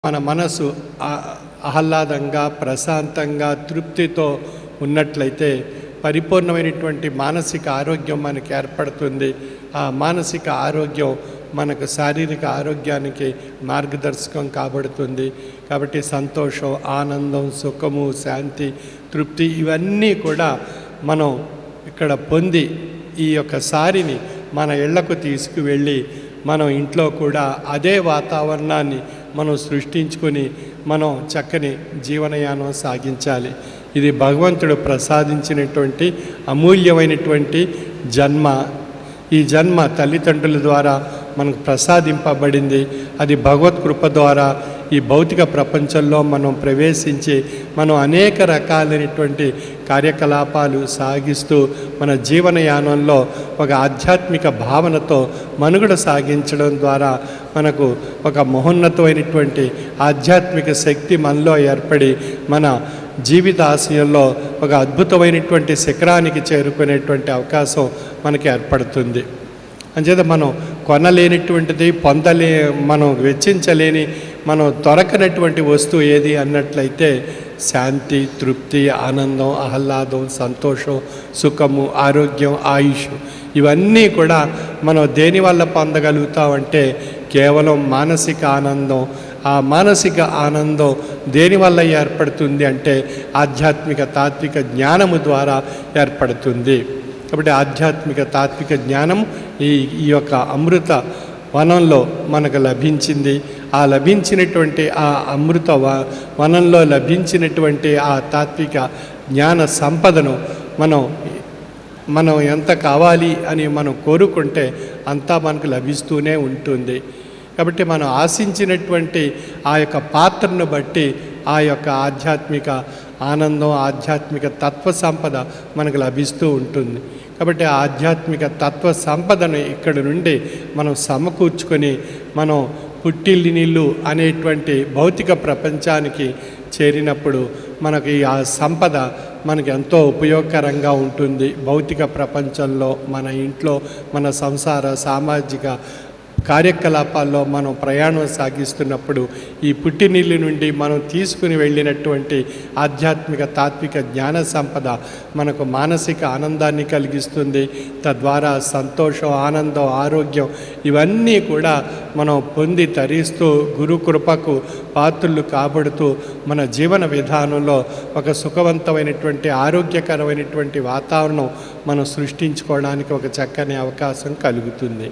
మన మనసు ఆహ్లాదంగా, ప్రశాంతంగా, తృప్తితో ఉన్నట్లయితే పరిపూర్ణమైనటువంటి మానసిక ఆరోగ్యం మనకి ఏర్పడుతుంది. ఆ మానసిక ఆరోగ్యం మనకు శారీరక ఆరోగ్యానికి మార్గదర్శకం కాబడుతుంది. కాబట్టి సంతోషం, ఆనందం, సుఖము, శాంతి, తృప్తి ఇవన్నీ కూడా మనం ఇక్కడ పొంది ఈ యొక్క సారిని మన ఇళ్లకు తీసుకువెళ్ళి మనం ఇంట్లో కూడా అదే వాతావరణాన్ని మనం సృష్టించుకొని మనం చక్కని జీవనయానం సాగించాలి. ఇది భగవంతుడు ప్రసాదించినటువంటి అమూల్యమైనటువంటి జన్మ. ఈ జన్మ తల్లిదండ్రుల ద్వారా మనకు ప్రసాదింపబడింది. అది భగవత్ కృప ద్వారా ఈ భౌతిక ప్రపంచంలో మనం ప్రవేశించి మనం అనేక రకాలైనటువంటి కార్యకలాపాలు సాగిస్తూ మన జీవనయానంలో ఒక ఆధ్యాత్మిక భావనతో మనుగడ సాగించడం ద్వారా మనకు ఒక మహోన్నతమైనటువంటి ఆధ్యాత్మిక శక్తి మనలో ఏర్పడి మన జీవితాశయంలో ఒక అద్భుతమైనటువంటి శిఖరానికి చేరుకునేటువంటి అవకాశం మనకి ఏర్పడుతుంది. అంచేత మనం కొనలేనిటువంటిది, మనం వెచ్చించలేని, మనం దొరకనటువంటి వస్తువు ఏది అన్నట్లయితే శాంతి, తృప్తి, ఆనందం, ఆహ్లాదం, సంతోషం, సుఖము, ఆరోగ్యం, ఆయుష్ ఇవన్నీ కూడా మనం దేనివల్ల పొందగలుగుతామంటే కేవలం మానసిక ఆనందం. ఆ మానసిక ఆనందం దేనివల్ల ఏర్పడుతుంది అంటే ఆధ్యాత్మిక తాత్విక జ్ఞానము ద్వారా ఏర్పడుతుంది. కాబట్టి ఆధ్యాత్మిక తాత్విక జ్ఞానం ఈ యొక్క అమృత వనంలో మనకు లభించింది. ఆ లభించినటువంటి ఆ అమృత వనంలో లభించినటువంటి ఆ తాత్విక జ్ఞాన సంపదను మనం ఎంత కావాలి అని మనం కోరుకుంటే అంతా మనకు లభిస్తూనే ఉంటుంది. కాబట్టి మనం ఆశించినటువంటి ఆ యొక్క పాత్రను బట్టి ఆ యొక్క ఆధ్యాత్మిక ఆనందం, ఆధ్యాత్మిక తత్వ సంపద మనకు లభిస్తూ ఉంటుంది. కాబట్టి ఆ ఆధ్యాత్మిక తత్వ సంపదను ఇక్కడి నుండి మనం సమకూర్చుకొని మనం పుట్టిల్లినిల్లు అనేటువంటి భౌతిక ప్రపంచానికి చేరినప్పుడు మనకి ఆ సంపద మనకు ఎంతో ఉపయోగకరంగా ఉంటుంది. భౌతిక ప్రపంచంలో, మన ఇంట్లో, మన సంసార సామాజిక కార్యకలాపాల్లో మనం ప్రయాణం సాగిస్తున్నప్పుడు ఈ పుట్టినిల్లు నుండి మనం తీసుకుని వెళ్ళినటువంటి ఆధ్యాత్మిక తాత్విక జ్ఞాన సంపద మనకు మానసిక ఆనందాన్ని కలిగిస్తుంది. తద్వారా సంతోషం, ఆనందం, ఆరోగ్యం ఇవన్నీ కూడా మనం పొంది తరిస్తూ గురు కృపకు పాత్రులు కాబడుతూ మన జీవన విధానంలో ఒక సుఖవంతమైనటువంటి ఆరోగ్యకరమైనటువంటి వాతావరణం మనం సృష్టించుకోవడానికి ఒక చక్కని అవకాశం కలుగుతుంది.